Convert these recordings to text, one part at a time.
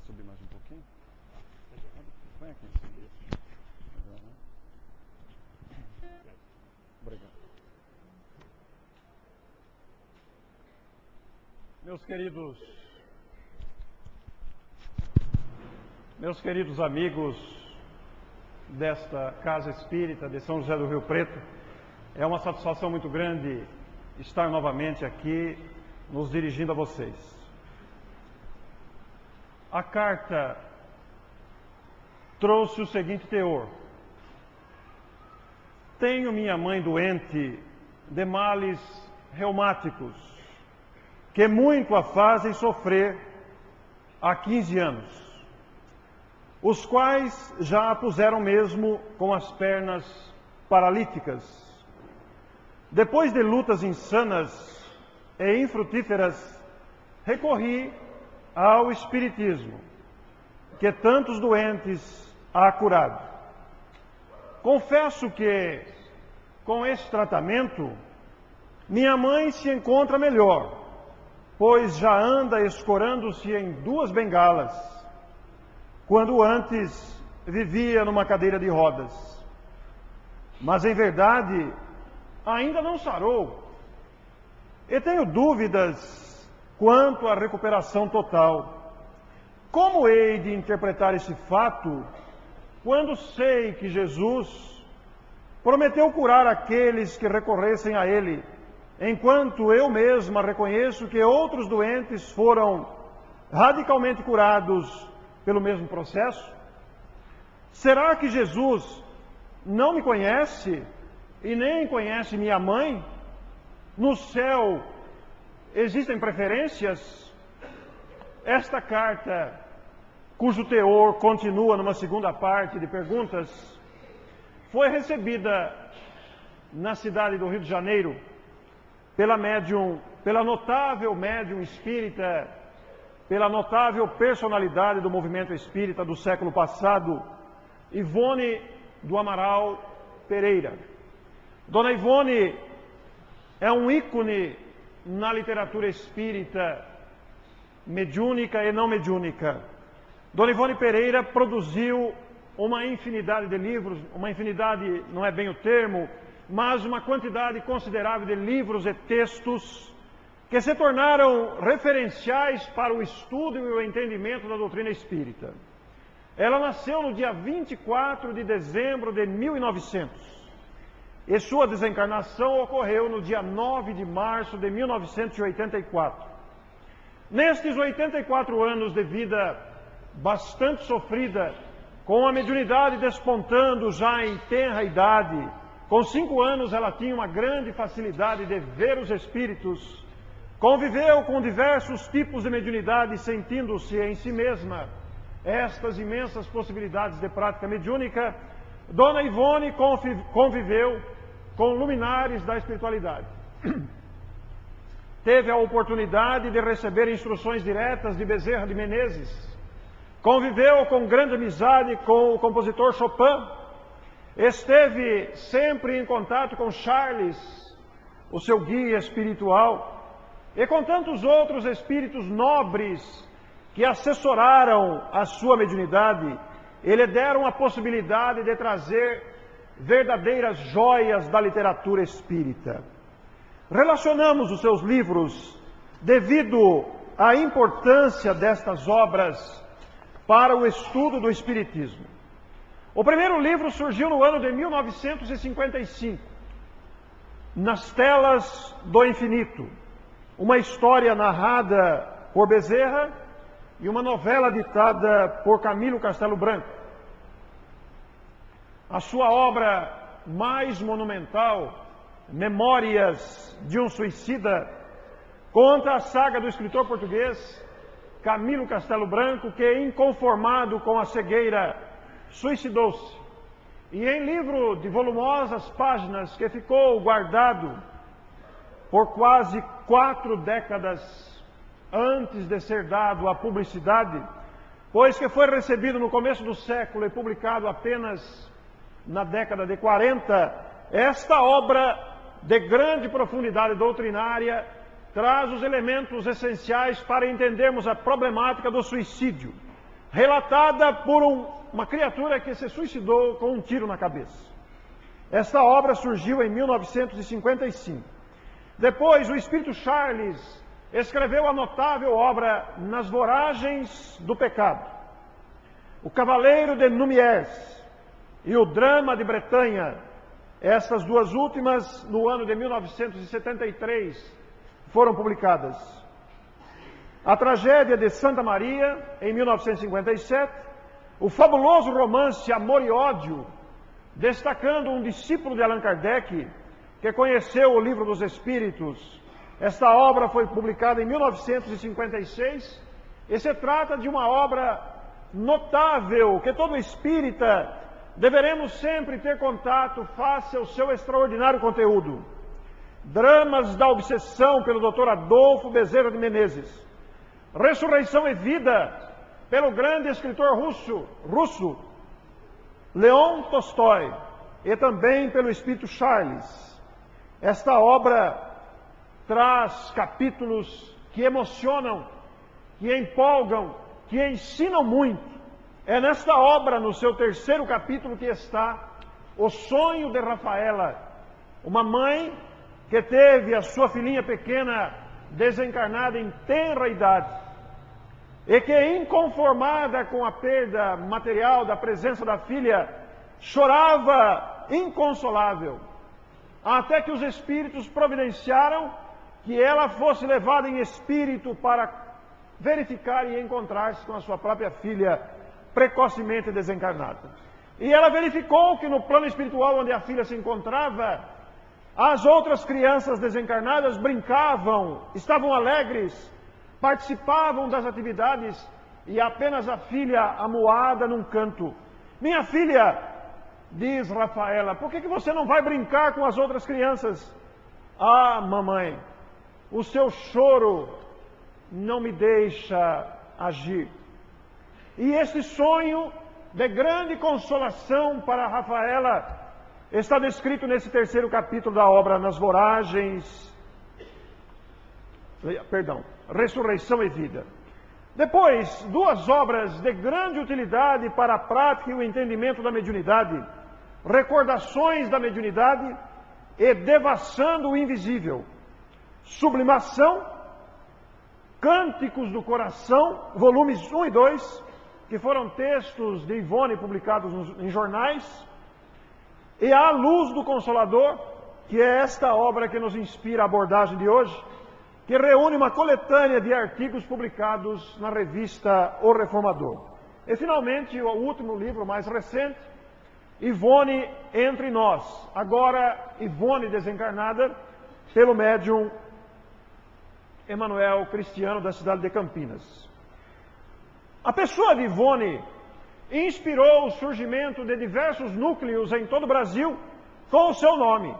subir mais um pouquinho? Põe aqui em cima. Obrigado. Meus queridos amigos desta Casa Espírita de São José do Rio Preto, é uma satisfação muito grande estar novamente aqui nos dirigindo a vocês. A carta trouxe o seguinte teor: tenho minha mãe doente de males reumáticos, que muito a fazem sofrer há 15 anos, os quais já a puseram mesmo com as pernas paralíticas. Depois de lutas insanas e infrutíferas, recorri ao Espiritismo, que tantos doentes há curado. Confesso que, com esse tratamento, minha mãe se encontra melhor, pois já anda escorando-se em 2 bengalas, quando antes vivia numa cadeira de rodas. Mas, em verdade, ainda não sarou, e tenho dúvidas quanto à recuperação total. Como hei de interpretar esse fato quando sei que Jesus prometeu curar aqueles que recorressem a Ele, enquanto eu mesma reconheço que outros doentes foram radicalmente curados pelo mesmo processo? Será que Jesus não me conhece e nem conhece minha mãe? No céu existem preferências? Esta carta, cujo teor continua numa segunda parte de perguntas, foi recebida na cidade do Rio de Janeiro pela notável médium espírita, pela notável personalidade do movimento espírita do século passado, Ivone do Amaral Pereira. Dona Ivone é um ícone na literatura espírita mediúnica e não mediúnica. Dona Ivone Pereira produziu uma infinidade de livros, uma infinidade não é bem o termo, mas uma quantidade considerável de livros e textos que se tornaram referenciais para o estudo e o entendimento da doutrina espírita. Ela nasceu no dia 24 de dezembro de 1900 e sua desencarnação ocorreu no dia 9 de março de 1984. Nestes 84 anos de vida bastante sofrida, com a mediunidade despontando já em tenra idade, com 5 anos ela tinha uma grande facilidade de ver os espíritos, conviveu com diversos tipos de mediunidade, sentindo-se em si mesma estas imensas possibilidades de prática mediúnica. Dona Ivone conviveu com luminares da espiritualidade. Teve a oportunidade de receber instruções diretas de Bezerra de Menezes. Conviveu com grande amizade com o compositor Chopin. Esteve sempre em contato com Charles, o seu guia espiritual, e com tantos outros espíritos nobres que assessoraram a sua mediunidade e lhe deram a possibilidade de trazer verdadeiras joias da literatura espírita. Relacionamos os seus livros devido à importância destas obras para o estudo do Espiritismo. O primeiro livro surgiu no ano de 1955, Nas Telas do Infinito, uma história narrada por Bezerra e uma novela ditada por Camilo Castelo Branco. A sua obra mais monumental, Memórias de um Suicida, conta a saga do escritor português Camilo Castelo Branco, que, inconformado com a cegueira, suicidou-se. E em livro de volumosas páginas que ficou guardado por quase 4 décadas antes de ser dado à publicidade, pois que foi recebido no começo do século e publicado apenas na década de 40, esta obra de grande profundidade doutrinária traz os elementos essenciais para entendermos a problemática do suicídio. relatada por uma criatura que se suicidou com um tiro na cabeça. Esta obra surgiu em 1955. Depois, o Espírito Charles escreveu a notável obra Nas Voragens do Pecado, O Cavaleiro de Numières e o Drama de Bretanha. Estas duas últimas, no ano de 1973, foram publicadas. A Tragédia de Santa Maria, em 1957, o fabuloso romance Amor e Ódio, destacando um discípulo de Allan Kardec, que conheceu o Livro dos Espíritos. Esta obra foi publicada em 1956 e se trata de uma obra notável que todo espírita deveremos sempre ter contato face ao seu extraordinário conteúdo. Dramas da Obsessão, pelo Dr. Adolfo Bezerra de Menezes. Ressurreição e Vida, pelo grande escritor russo Leon Tolstói, e também pelo Espírito Charles. Esta obra traz capítulos que emocionam, que empolgam, que ensinam muito. É nesta obra, no seu terceiro capítulo, que está o sonho de Rafaela, uma mãe que teve a sua filhinha pequena desencarnada em tenra idade, e que, inconformada com a perda material da presença da filha, chorava inconsolável, até que os espíritos providenciaram que ela fosse levada em espírito para verificar e encontrar-se com a sua própria filha precocemente desencarnada. E ela verificou que no plano espiritual onde a filha se encontrava, as outras crianças desencarnadas brincavam, estavam alegres, participavam das atividades, e apenas a filha amuada num canto. Minha filha, diz Rafaela, por que você não vai brincar com as outras crianças? Ah, mamãe, o seu choro não me deixa agir. E esse sonho de grande consolação para Rafaela está descrito nesse terceiro capítulo da obra Nas Voragens, Ressurreição e Vida. Depois, duas obras de grande utilidade para a prática e o entendimento da mediunidade: Recordações da Mediunidade e Devassando o Invisível. Sublimação, Cânticos do Coração, volumes 1 e 2, que foram textos de Ivone publicados em jornais, e A Luz do Consolador, que é esta obra que nos inspira a abordagem de hoje, que reúne uma coletânea de artigos publicados na revista O Reformador. E, finalmente, o último livro mais recente, Ivone Entre Nós, agora Ivone desencarnada, pelo médium Emanuel Cristiano, da cidade de Campinas. A pessoa de Ivone inspirou o surgimento de diversos núcleos em todo o Brasil com o seu nome: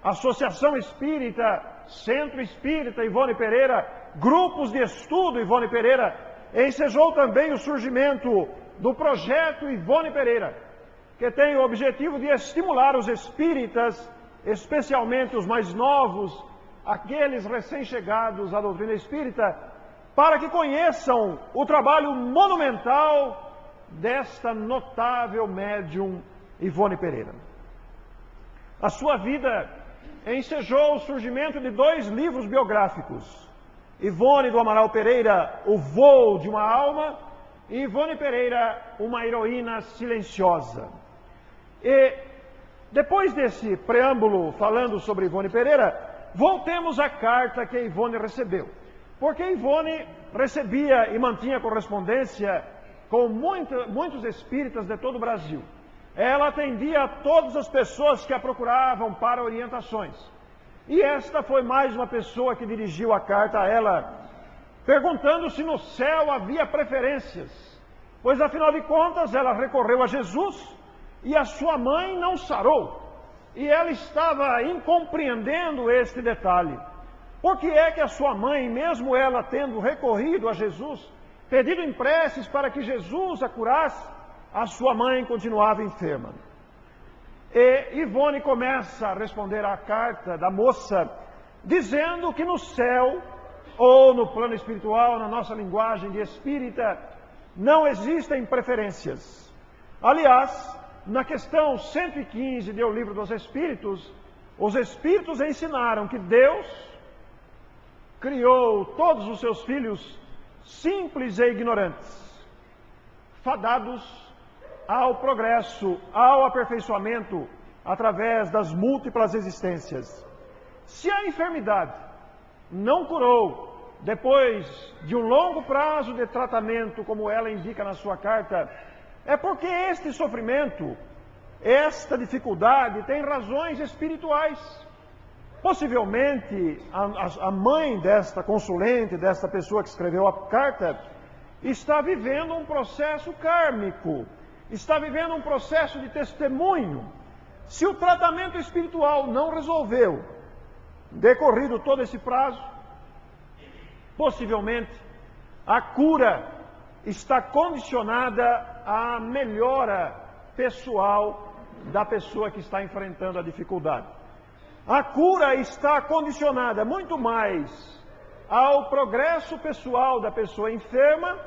Associação Espírita, Centro Espírita Ivone Pereira, Grupos de Estudo Ivone Pereira. Ensejou também o surgimento do Projeto Ivone Pereira, que tem o objetivo de estimular os espíritas, especialmente os mais novos, aqueles recém-chegados à doutrina espírita, para que conheçam o trabalho monumental desta notável médium Ivone Pereira. A sua vida ensejou o surgimento de dois livros biográficos: Ivone do Amaral Pereira, O Voo de uma Alma, e Ivone Pereira, Uma Heroína Silenciosa. E depois desse preâmbulo falando sobre Ivone Pereira, voltemos à carta que Ivone recebeu. Porque Ivone recebia e mantinha correspondência com muitos espíritas de todo o Brasil. Ela atendia a todas as pessoas que a procuravam para orientações. E esta foi mais uma pessoa que dirigiu a carta a ela, perguntando se no céu havia preferências. Pois, afinal de contas, ela recorreu a Jesus e a sua mãe não sarou. E ela estava incompreendendo este detalhe. Por que é que a sua mãe, mesmo ela tendo recorrido a Jesus, pedido em preces para que Jesus a curasse, a sua mãe continuava enferma? E Ivone começa a responder à carta da moça, dizendo que no céu, ou no plano espiritual, na nossa linguagem de espírita, Não existem preferências. Aliás, na questão 115 do Livro dos Espíritos, os Espíritos ensinaram que Deus criou todos os seus filhos simples e ignorantes, fadados ao progresso, ao aperfeiçoamento, através das múltiplas existências. Se a enfermidade não curou, depois de um longo prazo de tratamento, como ela indica na sua carta, é porque este sofrimento, esta dificuldade, tem razões espirituais. Possivelmente, a mãe desta consulente, desta pessoa que escreveu a carta, está vivendo um processo kármico, está vivendo um processo de testemunho. Se o tratamento espiritual não resolveu, decorrido todo esse prazo, possivelmente a cura está condicionada à melhora pessoal da pessoa que está enfrentando a dificuldade. A cura está condicionada muito mais ao progresso pessoal da pessoa enferma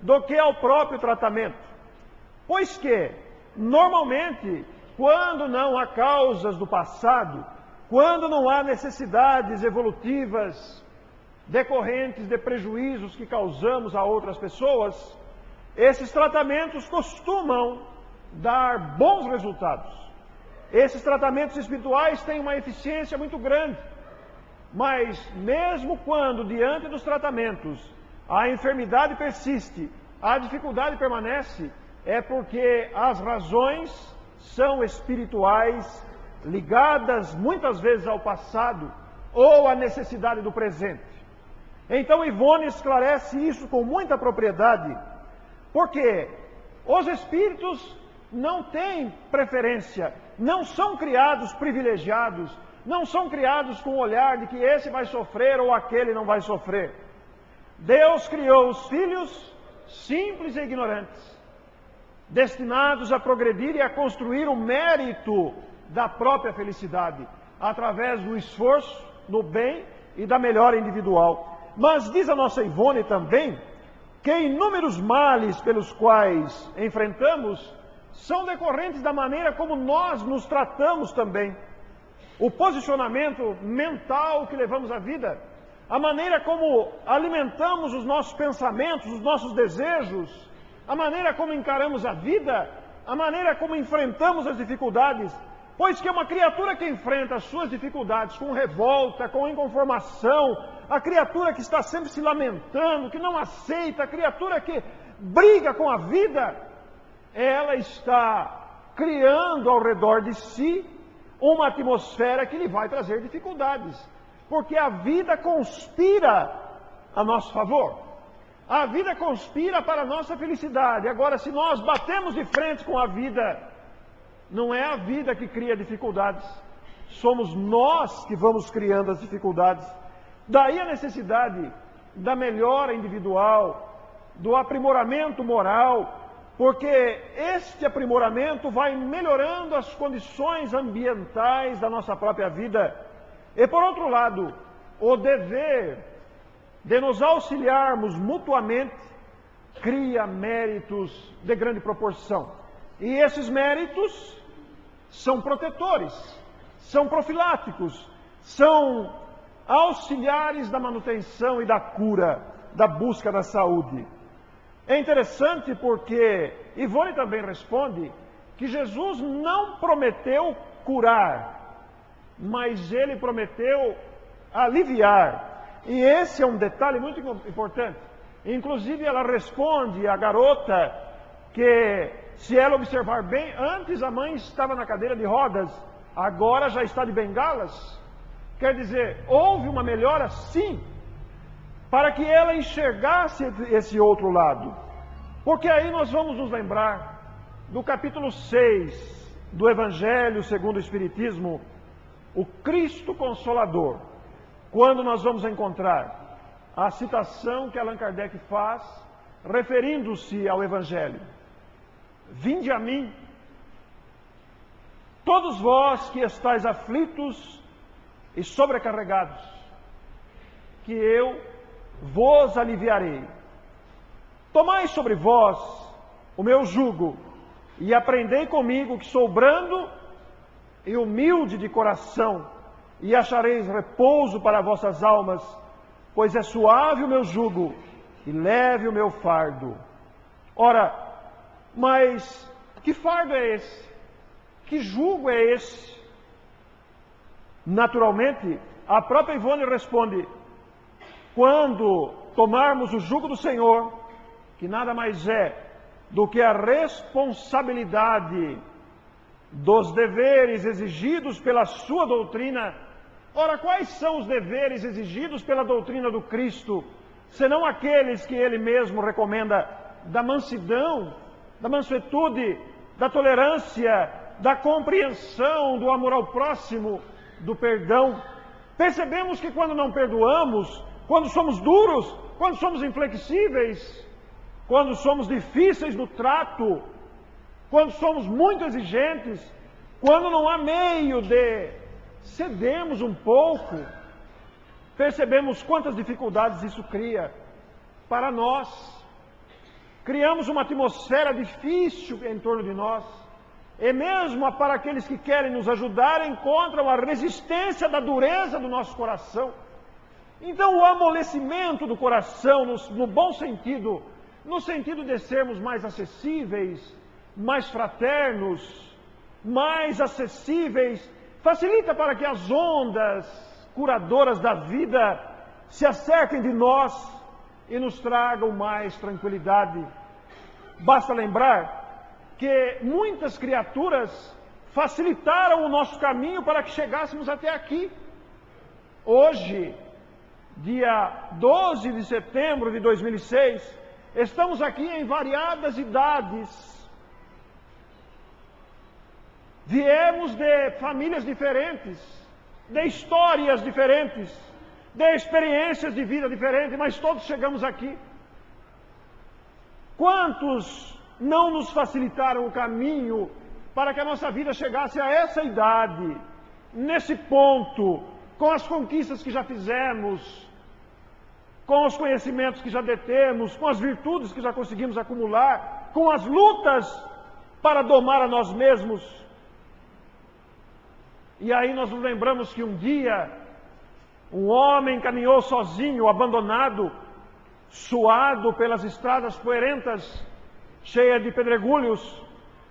do que ao próprio tratamento. Pois que, normalmente, quando não há causas do passado, quando não há necessidades evolutivas decorrentes de prejuízos que causamos a outras pessoas, esses tratamentos costumam dar bons resultados. Esses tratamentos espirituais têm uma eficiência muito grande, mas mesmo quando diante dos tratamentos a enfermidade persiste, a dificuldade permanece, é porque as razões são espirituais, ligadas muitas vezes ao passado ou à necessidade do presente. Então Ivone esclarece isso com muita propriedade, porque os espíritos não têm preferência, não são criados privilegiados, não são criados com o olhar de que esse vai sofrer ou aquele não vai sofrer. Deus criou os filhos simples e ignorantes, destinados a progredir e a construir o mérito da própria felicidade, através do esforço, do bem e da melhora individual. Mas diz a nossa Ivone também que inúmeros males pelos quais enfrentamos são decorrentes da maneira como nós nos tratamos também. O posicionamento mental que levamos à vida, a maneira como alimentamos os nossos pensamentos, os nossos desejos, a maneira como encaramos a vida, a maneira como enfrentamos as dificuldades. Pois que uma criatura que enfrenta as suas dificuldades com revolta, com inconformação, a criatura que está sempre se lamentando, que não aceita, a criatura que briga com a vida, ela está criando ao redor de si uma atmosfera que lhe vai trazer dificuldades. Porque a vida conspira a nosso favor. A vida conspira para a nossa felicidade. Agora, se nós batemos de frente com a vida, não é a vida que cria dificuldades, somos nós que vamos criando as dificuldades. Daí a necessidade da melhora individual, do aprimoramento moral, porque este aprimoramento vai melhorando as condições ambientais da nossa própria vida. E por outro lado, o dever de nos auxiliarmos mutuamente cria méritos de grande proporção. E esses méritos são protetores, são profiláticos, são auxiliares da manutenção e da cura, da busca da saúde. É interessante porque Ivone também responde que Jesus não prometeu curar, mas ele prometeu aliviar. E esse é um detalhe muito importante. Inclusive ela responde à garota que, se ela observar bem, antes a mãe estava na cadeira de rodas, agora já está de bengalas. Quer dizer, houve uma melhora sim, para que ela enxergasse esse outro lado. Porque aí nós vamos nos lembrar do capítulo 6 do Evangelho segundo o Espiritismo, o Cristo Consolador, quando nós vamos encontrar a citação que Allan Kardec faz, referindo-se ao Evangelho. Vinde a mim, todos vós que estáis aflitos e sobrecarregados, que eu vos aliviarei. tomai sobre vós o meu jugo, e aprendei comigo, que sou brando e humilde de coração, e achareis repouso para vossas almas, pois é suave o meu jugo e leve o meu fardo. Ora, mas que fardo é esse? Que jugo é esse? Naturalmente, a própria Ivone responde: quando tomarmos o jugo do Senhor, que nada mais é do que a responsabilidade dos deveres exigidos pela sua doutrina. Ora, quais são os deveres exigidos pela doutrina do Cristo, senão aqueles que Ele mesmo recomenda, da mansidão, da mansuetude, da tolerância, da compreensão, do amor ao próximo, do perdão? Percebemos que quando não perdoamos, quando somos duros, quando somos inflexíveis, quando somos difíceis no trato, quando somos muito exigentes, quando não há meio de cedermos um pouco, percebemos quantas dificuldades isso cria para nós. Criamos uma atmosfera difícil em torno de nós, e mesmo para aqueles que querem nos ajudar, encontram a resistência da dureza do nosso coração. Então, o amolecimento do coração, no bom sentido, no sentido de sermos mais acessíveis, mais fraternos, mais acessíveis, facilita para que as ondas curadoras da vida se acerquem de nós e nos tragam mais tranquilidade. Basta lembrar que muitas criaturas facilitaram o nosso caminho para que chegássemos até aqui. Hoje, dia 12 de setembro de 2006, estamos aqui em variadas idades. Viemos de famílias diferentes, de histórias diferentes, de experiências de vida diferentes, mas todos chegamos aqui. Quantos não nos facilitaram o caminho para que a nossa vida chegasse a essa idade, nesse ponto, com as conquistas que já fizemos, com os conhecimentos que já detemos, com as virtudes que já conseguimos acumular, com as lutas para domar a nós mesmos. E aí nós nos lembramos que um dia um homem caminhou sozinho, abandonado, suado pelas estradas poeirentas, cheia de pedregulhos,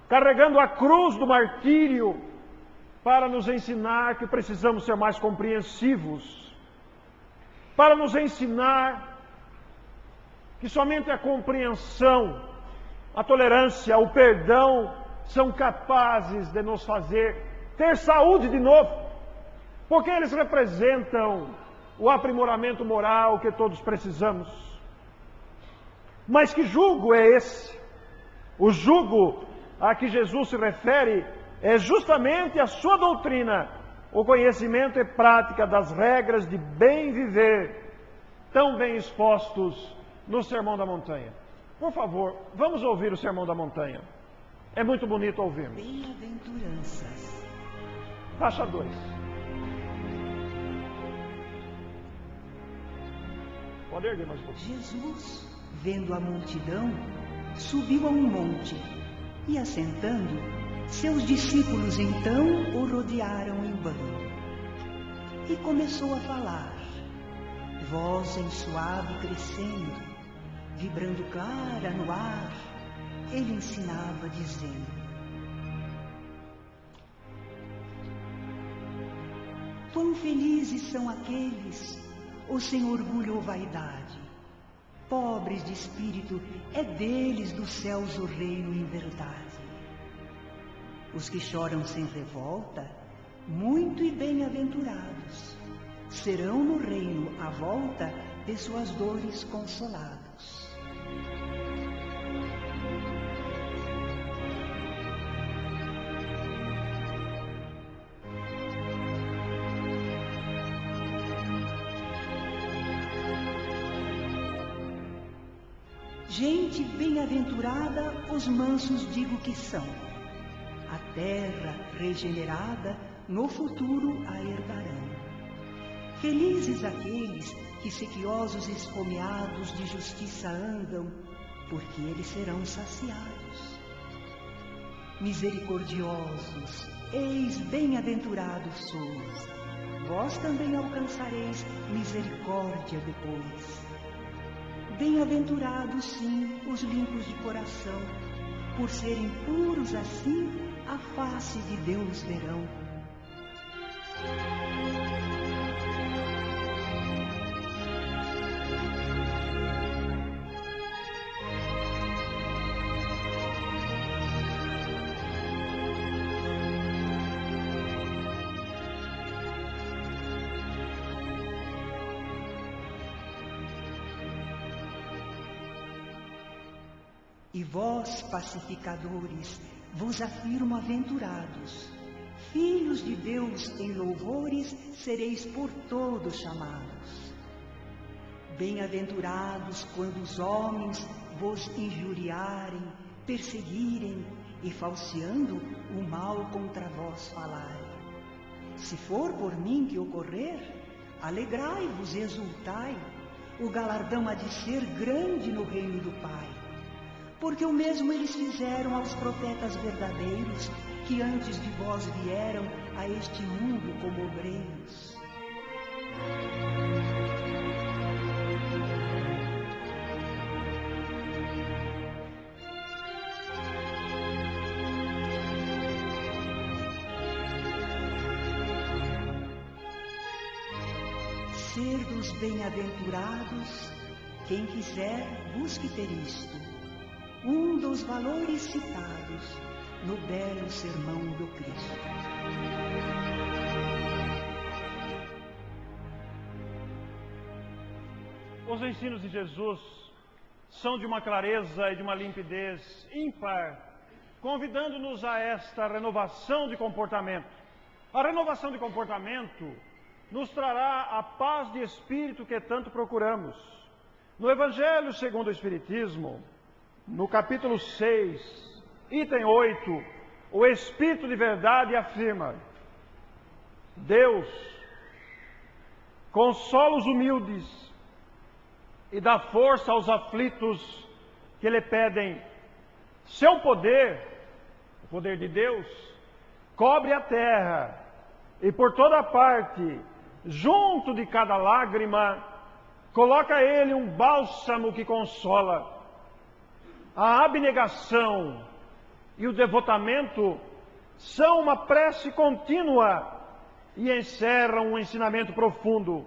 carregando a cruz do martírio, para nos ensinar que precisamos ser mais compreensivos, para nos ensinar que somente a compreensão, a tolerância, o perdão são capazes de nos fazer ter saúde de novo, porque eles representam o aprimoramento moral que todos precisamos. Mas que jugo é esse? O jugo a que Jesus se refere é justamente a sua doutrina, o conhecimento e prática das regras de bem viver, tão bem expostos no Sermão da Montanha. Por favor, vamos ouvir o Sermão da Montanha. É muito bonito ouvirmos. Bem-aventuranças. Faixa 2. Pode erguer mais um pouco. Jesus, vendo a multidão, subiu a um monte e, assentando, seus discípulos então o rodearam em bando. E começou a falar, voz em suave crescendo, vibrando clara no ar, ele ensinava dizendo: quão felizes são aqueles, ou sem orgulho ou vaidade, pobres de espírito, é deles dos céus o reino em verdade. Os que choram sem revolta, muito e bem-aventurados, serão no reino à volta de suas dores consolados. Gente bem-aventurada, os mansos digo que são. A terra regenerada, no futuro a herdarão. Felizes aqueles que sequiosos e esfomeados de justiça andam, porque eles serão saciados. Misericordiosos, eis bem-aventurados sois, vós também alcançareis misericórdia depois. Bem-aventurados, sim, os limpos de coração, por serem puros assim, a face de Deus verão. E vós, pacificadores, vos afirmo aventurados, filhos de Deus em louvores sereis por todos chamados. Bem-aventurados quando os homens vos injuriarem, perseguirem e falseando o mal contra vós falarem. Se for por mim que ocorrer, alegrai-vos e exultai, o galardão há de ser grande no reino do Pai. Porque o mesmo eles fizeram aos profetas verdadeiros, que antes de vós vieram a este mundo como obreiros. Ser dos bem-aventurados, quem quiser, busque ter isto. Um dos valores citados no belo sermão do Cristo. Os ensinos de Jesus são de uma clareza e de uma limpidez ímpar, convidando-nos a esta renovação de comportamento. A renovação de comportamento nos trará a paz de espírito que tanto procuramos. No Evangelho segundo o Espiritismo, no capítulo 6, item 8, o Espírito de Verdade afirma: Deus consola os humildes e dá força aos aflitos que lhe pedem. Seu poder, o poder de Deus, cobre a terra e por toda parte, junto de cada lágrima, coloca ele um bálsamo que consola. A abnegação e o devotamento são uma prece contínua e encerram um ensinamento profundo.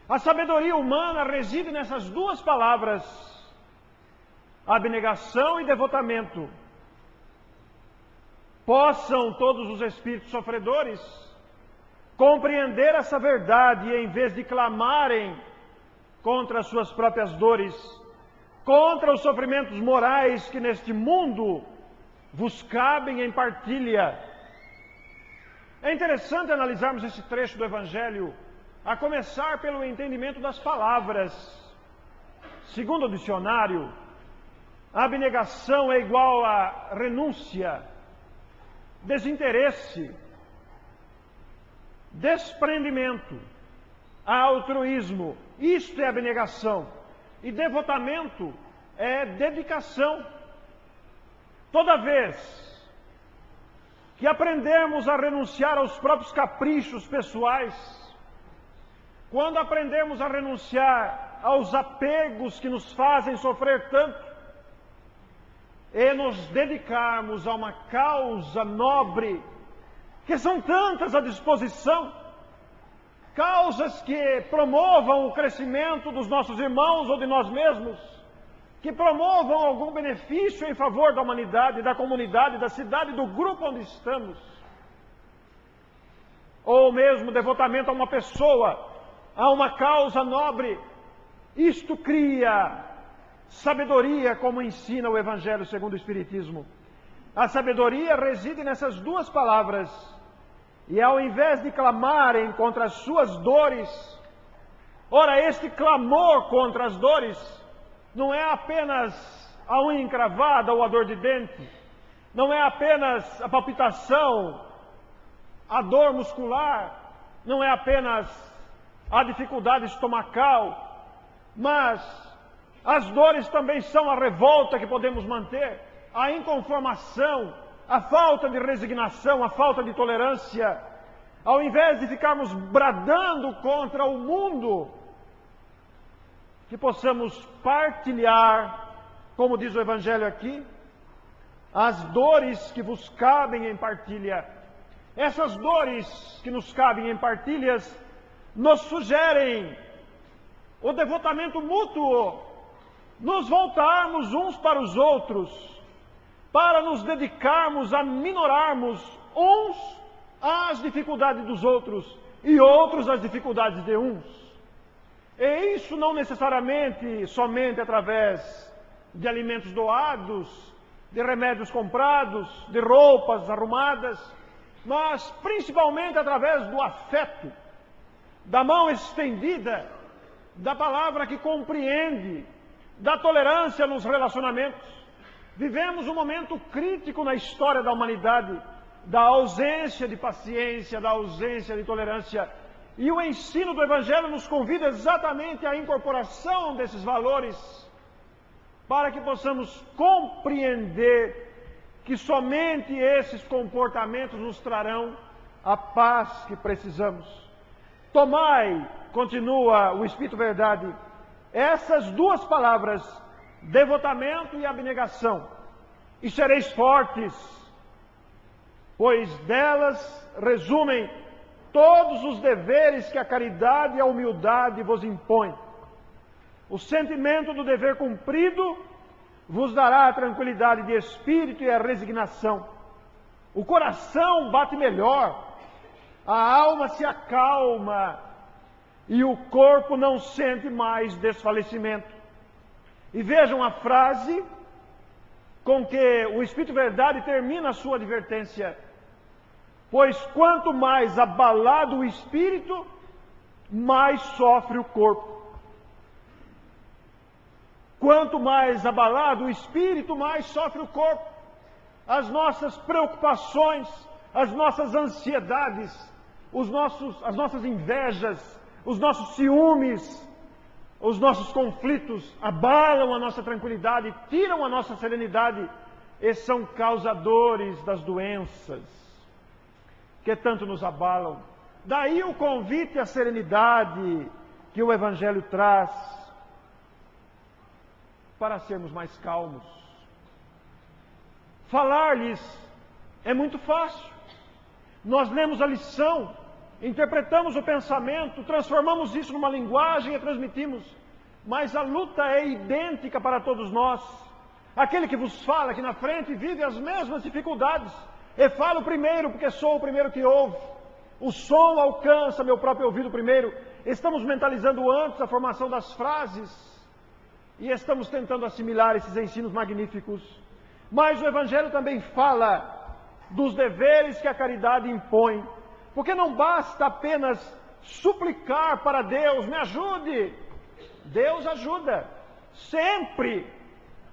A sabedoria humana reside nessas duas palavras, abnegação e devotamento. Possam todos os espíritos sofredores compreender essa verdade e, em vez de clamarem contra as suas próprias dores, contra os sofrimentos morais que neste mundo vos cabem em partilha. É interessante analisarmos esse trecho do Evangelho, a começar pelo entendimento das palavras. Segundo o dicionário, a abnegação é igual a renúncia, desinteresse, desprendimento, altruísmo. Isto é abnegação. E devotamento é dedicação. Toda vez que aprendemos a renunciar aos próprios caprichos pessoais, quando aprendemos a renunciar aos apegos que nos fazem sofrer tanto, e nos dedicarmos a uma causa nobre, que são tantas à disposição, causas que promovam o crescimento dos nossos irmãos ou de nós mesmos, que promovam algum benefício em favor da humanidade, da comunidade, da cidade, do grupo onde estamos, ou mesmo devotamento a uma pessoa, a uma causa nobre. Isto cria sabedoria, como ensina o Evangelho segundo o Espiritismo. A sabedoria reside nessas duas palavras. E ao invés de clamarem contra as suas dores, ora, este clamor contra as dores não é apenas a unha encravada ou a dor de dente, não é apenas a palpitação, a dor muscular, não é apenas a dificuldade estomacal, mas As dores também são a revolta que podemos manter, a inconformação, a falta de resignação, a falta de tolerância. Ao invés de ficarmos bradando contra o mundo, que possamos partilhar, como diz o Evangelho aqui, as dores que vos cabem em partilha. Essas dores que nos cabem em partilhas nos sugerem o devotamento mútuo, nos voltarmos uns para os outros, para nos dedicarmos a minorarmos uns as dificuldades dos outros e outros as dificuldades de uns. E isso não necessariamente somente através de alimentos doados, de remédios comprados, de roupas arrumadas, mas principalmente através do afeto, da mão estendida, da palavra que compreende, da tolerância nos relacionamentos. Vivemos um momento crítico na história da humanidade, da ausência de paciência, da ausência de tolerância. E o ensino do Evangelho nos convida exatamente à incorporação desses valores, para que possamos compreender que somente esses comportamentos nos trarão a paz que precisamos. Tomai, continua o Espírito Verdade, essas duas palavras, devotamento e abnegação, e sereis fortes, pois delas resumem todos os deveres que a caridade e a humildade vos impõem. O sentimento do dever cumprido vos dará a tranquilidade de espírito e a resignação. O coração bate melhor, a alma se acalma e o corpo não sente mais desfalecimento. E vejam a frase com que o Espírito Verdade termina a sua advertência: pois quanto mais abalado o espírito, mais sofre o corpo. Quanto mais abalado o espírito, mais sofre o corpo. As nossas preocupações, as nossas ansiedades, as nossas invejas, os nossos ciúmes, os nossos conflitos abalam a nossa tranquilidade, tiram a nossa serenidade e são causadores das doenças que tanto nos abalam. Daí o convite à serenidade que o Evangelho traz, para sermos mais calmos. Falar-lhes é muito fácil. Nós lemos a lição, interpretamos o pensamento, transformamos isso numa linguagem e transmitimos. Mas a luta é idêntica para todos nós. Aquele que vos fala aqui na frente vive as mesmas dificuldades. Eu falo primeiro porque sou o primeiro que ouve. O som alcança meu próprio ouvido primeiro. Estamos mentalizando antes a formação das frases e estamos tentando assimilar esses ensinos magníficos. Mas o Evangelho também fala dos deveres que a caridade impõe. Porque não basta apenas suplicar para Deus, me ajude. Deus ajuda, sempre.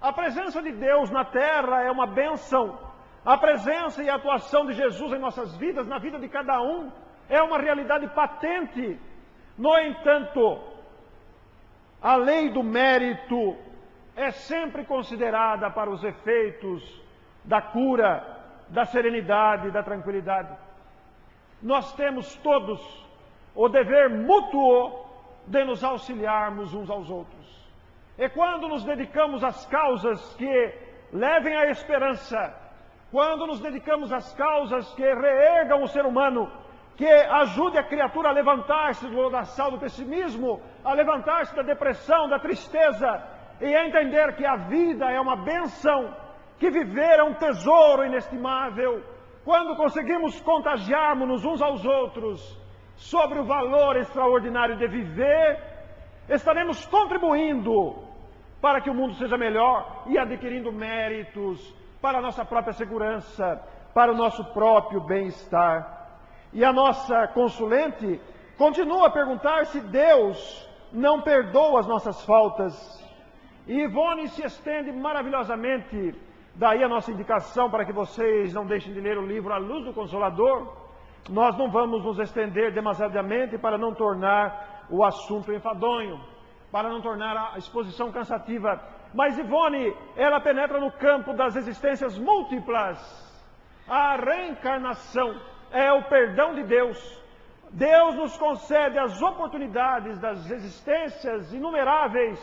A presença de Deus na terra é uma bênção. A presença e a atuação de Jesus em nossas vidas, na vida de cada um, é uma realidade patente. No entanto, a lei do mérito é sempre considerada para os efeitos da cura, da serenidade, da tranquilidade. Nós temos todos o dever mútuo de nos auxiliarmos uns aos outros. E quando nos dedicamos às causas que levem à esperança, quando nos dedicamos às causas que reergam o ser humano, que ajude a criatura a levantar-se do lodaçal do pessimismo, a levantar-se da depressão, da tristeza, e a entender que a vida é uma bênção, que viver é um tesouro inestimável. Quando conseguimos contagiarmos-nos uns aos outros sobre o valor extraordinário de viver, estaremos contribuindo para que o mundo seja melhor e adquirindo méritos para a nossa própria segurança, para o nosso próprio bem-estar. E a nossa consulente continua a perguntar se Deus não perdoa as nossas faltas. E Ivone se estende maravilhosamente. Daí a nossa indicação para que vocês não deixem de ler o livro A Luz do Consolador. Nós não vamos nos estender demasiadamente para não tornar o assunto enfadonho. para não tornar a exposição cansativa. Mas Ivone, ela penetra no campo das existências múltiplas. A reencarnação é o perdão de Deus. Deus nos concede as oportunidades das existências inumeráveis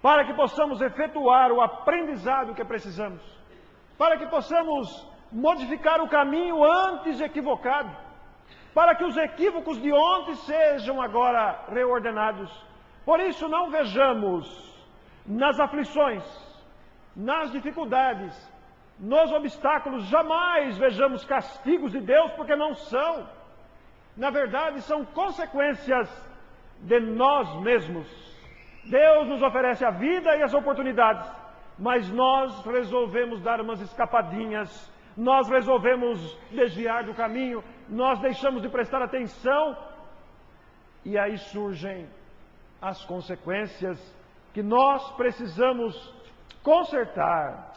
para que possamos efetuar o aprendizado que precisamos, para que possamos modificar o caminho antes equivocado, para que os equívocos de ontem sejam agora reordenados. Por isso não vejamos nas aflições, nas dificuldades, nos obstáculos, jamais vejamos castigos de Deus, porque não são. Na verdade, são consequências de nós mesmos. Deus nos oferece a vida e as oportunidades, mas nós resolvemos dar umas escapadinhas, nós resolvemos desviar do caminho, nós deixamos de prestar atenção, e aí surgem as consequências que nós precisamos consertar.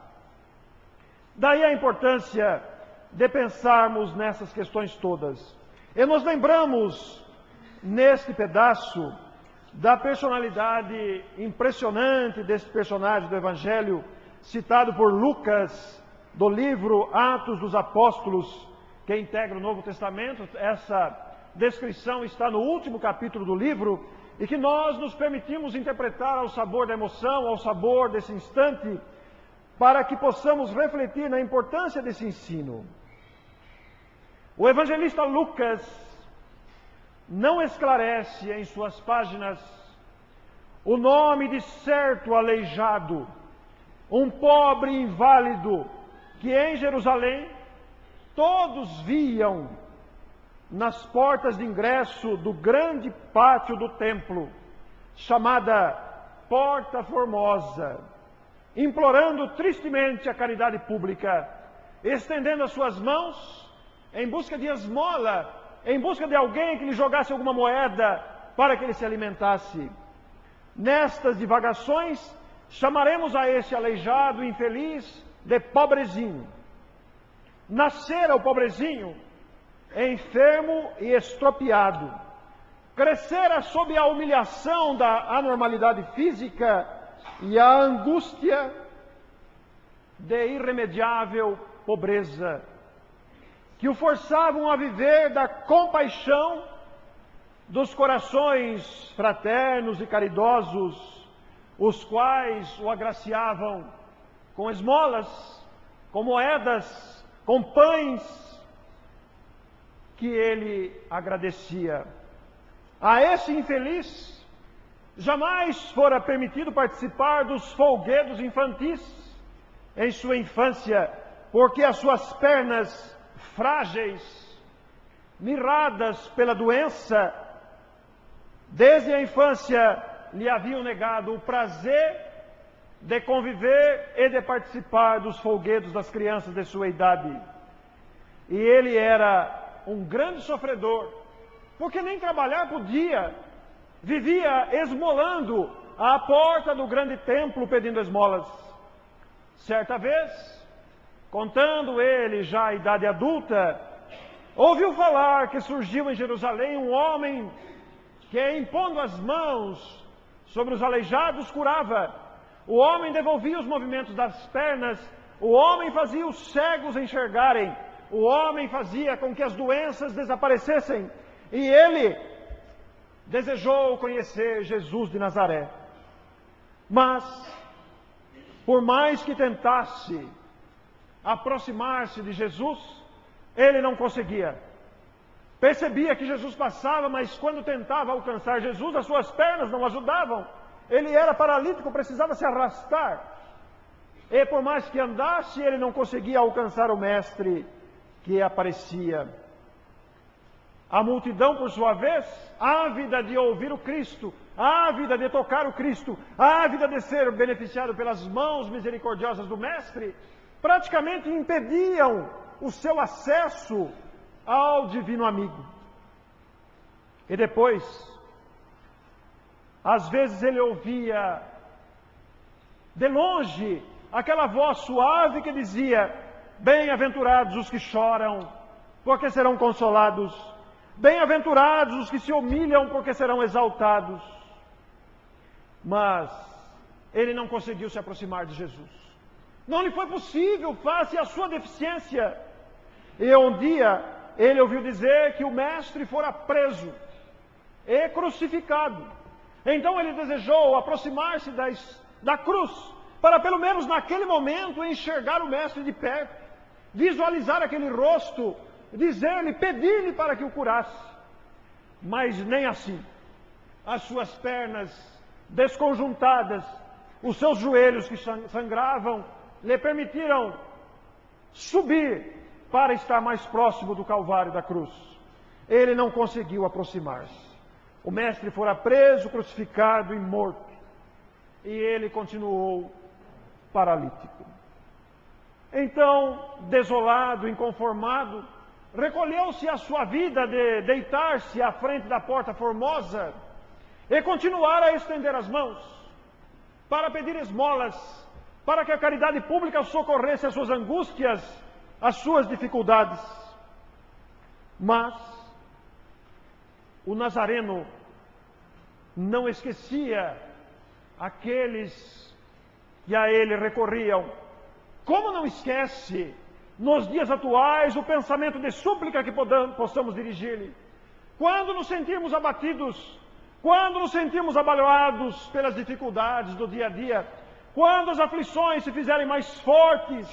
Daí a importância de pensarmos nessas questões todas. E nos lembramos, neste pedaço, da personalidade impressionante desse personagem do Evangelho, citado por Lucas, do livro Atos dos Apóstolos, que integra o Novo Testamento. Essa descrição está no último capítulo do livro, e que nós nos permitimos interpretar ao sabor da emoção, ao sabor desse instante, para que possamos refletir na importância desse ensino. O evangelista Lucas não esclarece em suas páginas o nome de certo aleijado, um pobre inválido, que em Jerusalém todos viam nas portas de ingresso do grande pátio do templo, chamada Porta Formosa, implorando tristemente a caridade pública, estendendo as suas mãos em busca de esmola, em busca de alguém que lhe jogasse alguma moeda para que ele se alimentasse. Nestas divagações, chamaremos a esse aleijado infeliz de pobrezinho. Nascera o pobrezinho enfermo e estropiado, crescera sob a humilhação da anormalidade física e a angústia de irremediável pobreza, que o forçavam a viver da compaixão dos corações fraternos e caridosos, os quais o agraciavam com esmolas, com moedas, com pães, que ele agradecia. A esse infeliz jamais fora permitido participar dos folguedos infantis em sua infância, porque as suas pernas frágeis, mirradas pela doença, desde a infância lhe haviam negado o prazer de conviver e de participar dos folguedos das crianças de sua idade. E ele era um grande sofredor, porque nem trabalhar podia, vivia esmolando à porta do grande templo pedindo esmolas. Certa vez, contando ele já a idade adulta, ouviu falar que surgiu em Jerusalém um homem que, impondo as mãos sobre os aleijados, curava. O homem devolvia os movimentos das pernas, o homem fazia os cegos enxergarem, o homem fazia com que as doenças desaparecessem. E ele desejou conhecer Jesus de Nazaré. Mas, por mais que tentasse aproximar-se de Jesus, ele não conseguia. Percebia que Jesus passava, mas quando tentava alcançar Jesus, as suas pernas não ajudavam. Ele era paralítico, precisava se arrastar. E por mais que andasse, ele não conseguia alcançar o Mestre que aparecia. A multidão, por sua vez, ávida de ouvir o Cristo, ávida de tocar o Cristo, ávida de ser beneficiado pelas mãos misericordiosas do Mestre, praticamente impediam o seu acesso ao Divino Amigo. E depois, às vezes ele ouvia de longe aquela voz suave que dizia: bem-aventurados os que choram, porque serão consolados. Bem-aventurados os que se humilham, porque serão exaltados. Mas ele não conseguiu se aproximar de Jesus. Não lhe foi possível face à sua deficiência. E um dia ele ouviu dizer que o mestre fora preso e crucificado. Então ele desejou aproximar-se da cruz, para pelo menos naquele momento enxergar o mestre de perto, visualizar aquele rosto, dizer-lhe, pedir-lhe para que o curasse. Mas nem assim. As suas pernas desconjuntadas, os seus joelhos que sangravam, lhe permitiram subir para estar mais próximo do Calvário da cruz. Ele não conseguiu aproximar-se. O mestre fora preso, crucificado e morto. E ele continuou paralítico. Então, desolado, inconformado, recolheu-se à sua vida de deitar-se à frente da porta formosa e continuar a estender as mãos para pedir esmolas, para que a caridade pública socorresse as suas angústias, as suas dificuldades. Mas o Nazareno não esquecia aqueles que a ele recorriam. Como não esquece, nos dias atuais, o pensamento de súplica que possamos dirigir-lhe? Quando nos sentirmos abatidos, quando nos sentirmos abalados pelas dificuldades do dia a dia, quando as aflições se fizerem mais fortes,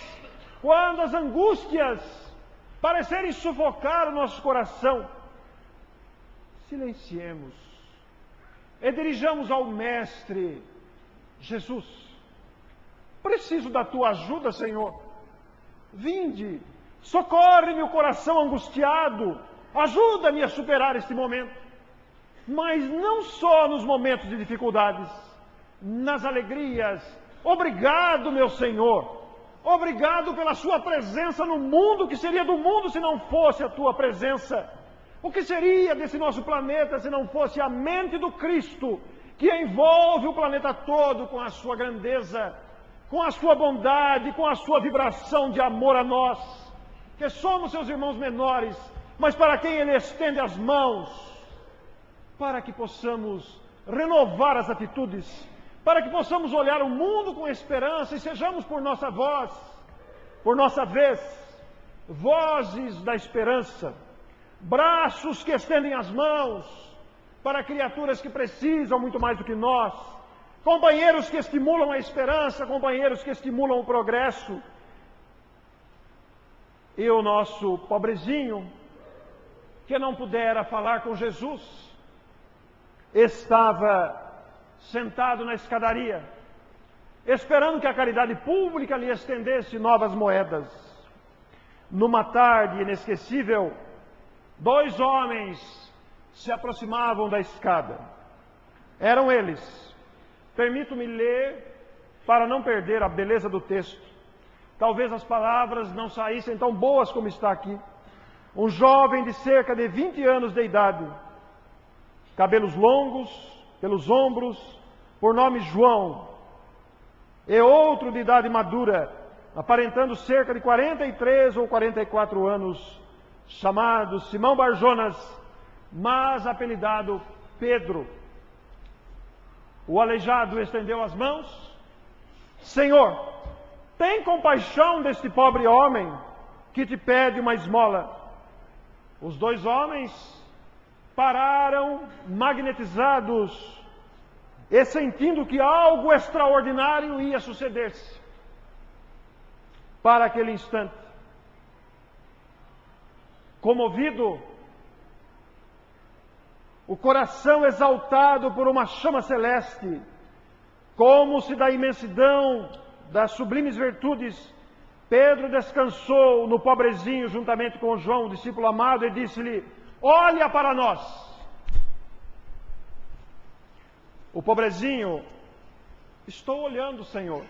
quando as angústias parecerem sufocar o nosso coração, silenciemos e dirijamos ao Mestre: Jesus, preciso da tua ajuda, Senhor. Vinde, socorre-me o coração angustiado, ajuda-me a superar este momento. Mas não só nos momentos de dificuldades, nas alegrias. Obrigado, meu Senhor. Obrigado pela sua presença no mundo. O que seria do mundo se não fosse a tua presença? O que seria desse nosso planeta se não fosse a mente do Cristo, que envolve o planeta todo com a sua grandeza, com a sua bondade, com a sua vibração de amor a nós, que somos seus irmãos menores, mas para quem Ele estende as mãos, para que possamos renovar as atitudes, para que possamos olhar o mundo com esperança e sejamos por nossa voz, por nossa vez, vozes da esperança, braços que estendem as mãos para criaturas que precisam muito mais do que nós, companheiros que estimulam a esperança, companheiros que estimulam o progresso. E o nosso pobrezinho, que não pudera falar com Jesus, estava sentado na escadaria, esperando que a caridade pública lhe estendesse novas moedas. Numa tarde inesquecível, 2 homens se aproximavam da escada. Eram eles. Permito-me ler para não perder a beleza do texto. Talvez as palavras não saíssem tão boas como está aqui. Um jovem de cerca de 20 anos de idade, cabelos longos pelos ombros, por nome João, e outro de idade madura, aparentando cerca de 43 ou 44 anos, chamado Simão Barjonas, mas apelidado Pedro. O aleijado estendeu as mãos: Senhor, tem compaixão deste pobre homem que te pede uma esmola. Os 2 homens pararam, magnetizados e sentindo que algo extraordinário ia suceder-se. Para aquele instante, comovido, o coração exaltado por uma chama celeste, como se da imensidão das sublimes virtudes, Pedro descansou no pobrezinho juntamente com João, o discípulo amado, e disse-lhe: olha para nós. O pobrezinho: estou olhando, Senhor.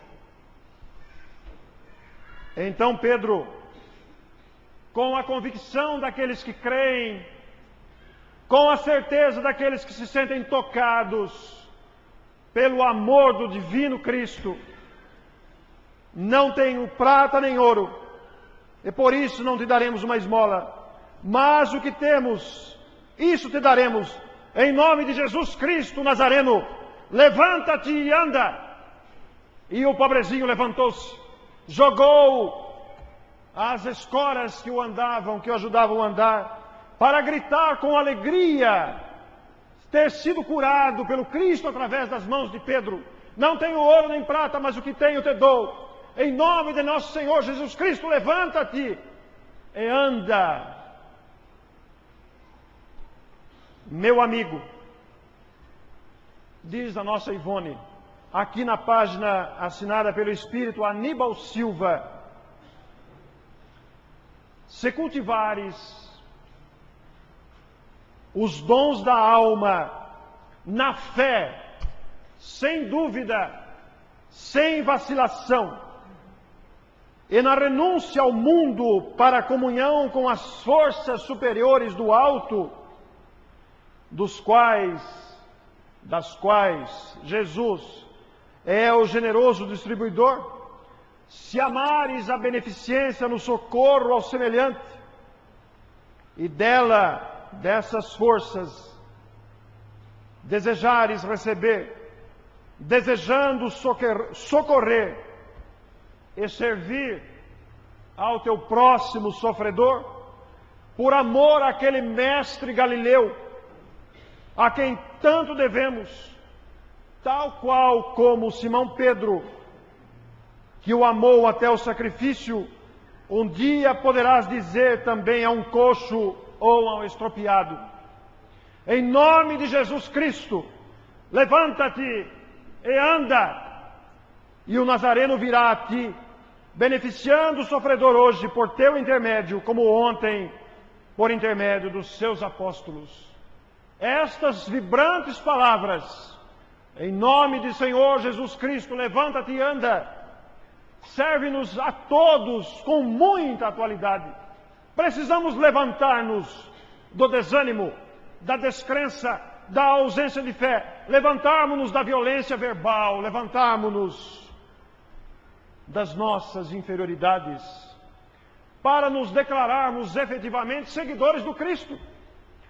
Então Pedro, com a convicção daqueles que creem, com a certeza daqueles que se sentem tocados pelo amor do divino Cristo: não tenho prata nem ouro, e por isso não te daremos uma esmola, mas o que temos, isso te daremos. Em nome de Jesus Cristo Nazareno, levanta-te e anda. E o pobrezinho levantou-se, jogou as escoras que o andavam, que o ajudavam a andar, para gritar com alegria, ter sido curado pelo Cristo através das mãos de Pedro. Não tenho ouro nem prata, mas o que tenho te dou. Em nome de nosso Senhor Jesus Cristo, levanta-te e anda. Meu amigo, diz a nossa Ivone, aqui na página assinada pelo Espírito Aníbal Silva, se cultivares os dons da alma na fé, sem dúvida, sem vacilação, e na renúncia ao mundo para a comunhão com as forças superiores do alto, das quais Jesus é o generoso distribuidor, se amares a beneficência no socorro ao semelhante, e dessas forças, desejares receber, desejando socorrer e servir ao teu próximo sofredor, por amor àquele mestre Galileu, a quem tanto devemos, tal qual como Simão Pedro, que o amou até o sacrifício, um dia poderás dizer também a um coxo ou a um estropiado: em nome de Jesus Cristo, levanta-te e anda, e o Nazareno virá a ti, beneficiando o sofredor hoje por teu intermédio, como ontem por intermédio dos seus apóstolos. Estas vibrantes palavras, em nome de Senhor Jesus Cristo, levanta-te e anda, serve-nos a todos com muita atualidade. Precisamos levantar-nos do desânimo, da descrença, da ausência de fé, levantarmos-nos da violência verbal, levantarmos-nos das nossas inferioridades, para nos declararmos efetivamente seguidores do Cristo,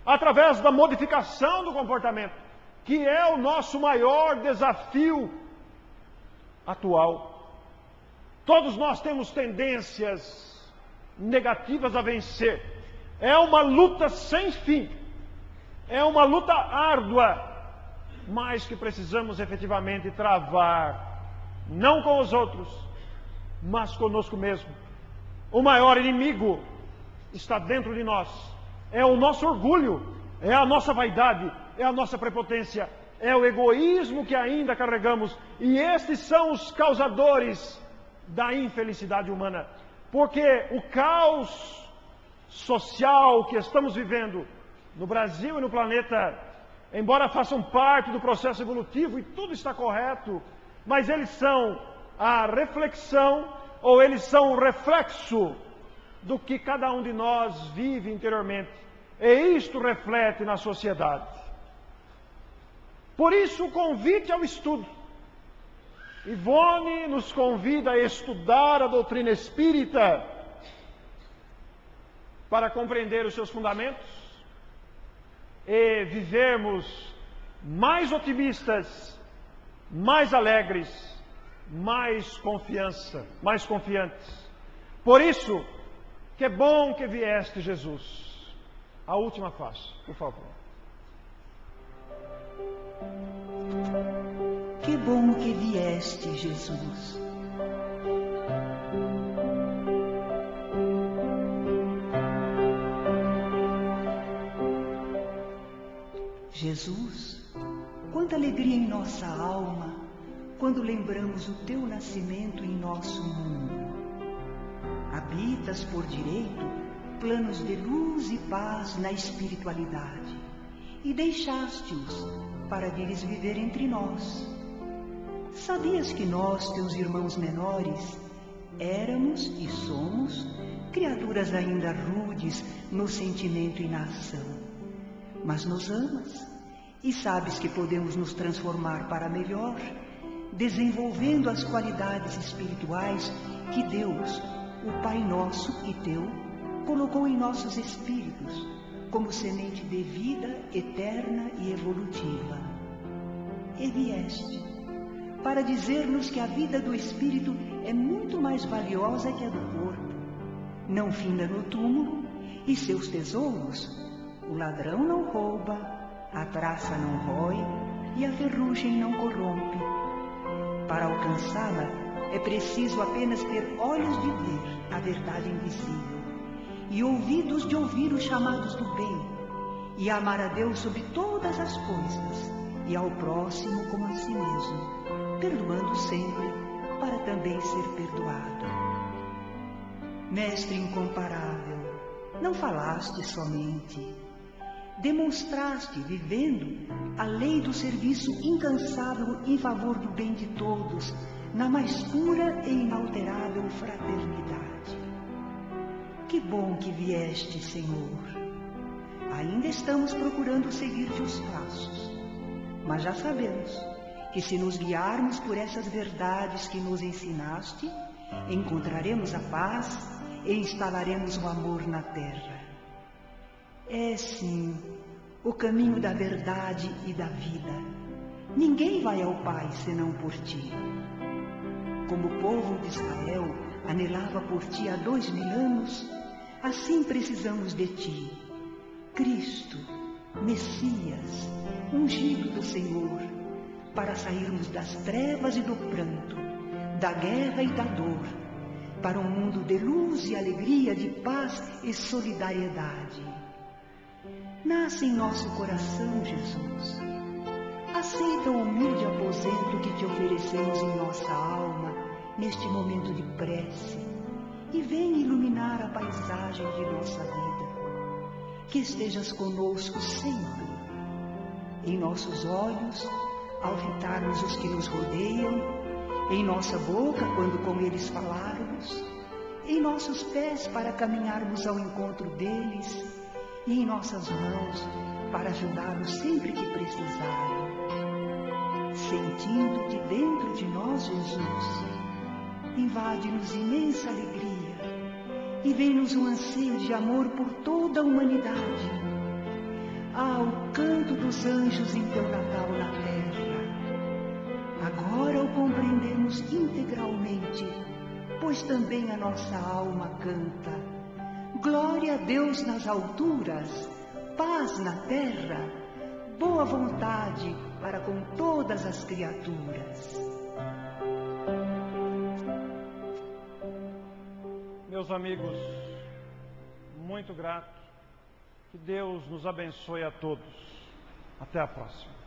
através da modificação do comportamento, que é o nosso maior desafio atual. Todos nós temos tendências negativas a vencer. É uma luta sem fim. É uma luta árdua, mas que precisamos efetivamente travar, não com os outros, mas conosco mesmo. O maior inimigo está dentro de nós. É o nosso orgulho, é a nossa vaidade, é a nossa prepotência, é o egoísmo que ainda carregamos. E estes são os causadores da infelicidade humana. Porque o caos social que estamos vivendo no Brasil e no planeta, embora façam parte do processo evolutivo, e tudo está correto, mas eles são a reflexão, ou eles são o reflexo do que cada um de nós vive interiormente. E isto reflete na sociedade. Por isso o convite ao estudo. Ivone nos convida a estudar a doutrina espírita para compreender os seus fundamentos e vivermos mais otimistas, mais alegres, mais confiantes. Por isso, que bom que vieste, Jesus. A última faixa, por favor. Que bom que vieste, Jesus. Jesus, quanta alegria em nossa alma quando lembramos o teu nascimento em nosso mundo. Habitas por direito planos de luz e paz na espiritualidade, e deixaste-os para vires viver entre nós. Sabias que nós, teus irmãos menores, éramos e somos criaturas ainda rudes no sentimento e na ação, mas nos amas e sabes que podemos nos transformar para melhor, desenvolvendo as qualidades espirituais que Deus, o Pai nosso e teu, colocou em nossos espíritos como semente de vida eterna e evolutiva. e vieste, para dizer-nos que a vida do Espírito é muito mais valiosa que a do corpo. Não finda no túmulo, e seus tesouros o ladrão não rouba, a traça não rói e a ferrugem não corrompe. Para alcançá-la é preciso apenas ter olhos de ver a verdade invisível e ouvidos de ouvir os chamados do bem, e amar a Deus sobre todas as coisas e ao próximo como a si mesmo, perdoando sempre para também ser perdoado. Mestre incomparável, não falaste somente, demonstraste, vivendo, a lei do serviço incansável em favor do bem de todos, na mais pura e inalterável fraternidade. Que bom que vieste, Senhor. Ainda estamos procurando seguir-te os passos, mas já sabemos que se nos guiarmos por essas verdades que nos ensinaste, encontraremos a paz e instalaremos o amor na terra. É sim o caminho da verdade e da vida. Ninguém vai ao Pai senão por ti. Como o povo de Israel anelava por ti há 2000 anos, assim precisamos de ti, Cristo, Messias, ungido do Senhor, para sairmos das trevas e do pranto, da guerra e da dor, para um mundo de luz e alegria, de paz e solidariedade. Nasce em nosso coração, Jesus. Aceita o humilde aposento que te oferecemos em nossa alma, neste momento de prece, e vem iluminar a paisagem de nossa vida. Que estejas conosco sempre, em nossos olhos, ao fitarmos os que nos rodeiam, em nossa boca, quando com eles falarmos, em nossos pés para caminharmos ao encontro deles, e em nossas mãos para ajudá-los sempre que precisarem. Sentindo-te dentro de nós, Jesus, invade-nos imensa alegria e vem-nos um anseio de amor por toda a humanidade. Ah, o canto dos anjos em teu Natal na terra. Agora o compreendemos integralmente, pois também a nossa alma canta. Glória a Deus nas alturas, paz na terra, boa vontade para com todas as criaturas. Meus amigos, muito grato. Que Deus nos abençoe a todos. Até a próxima.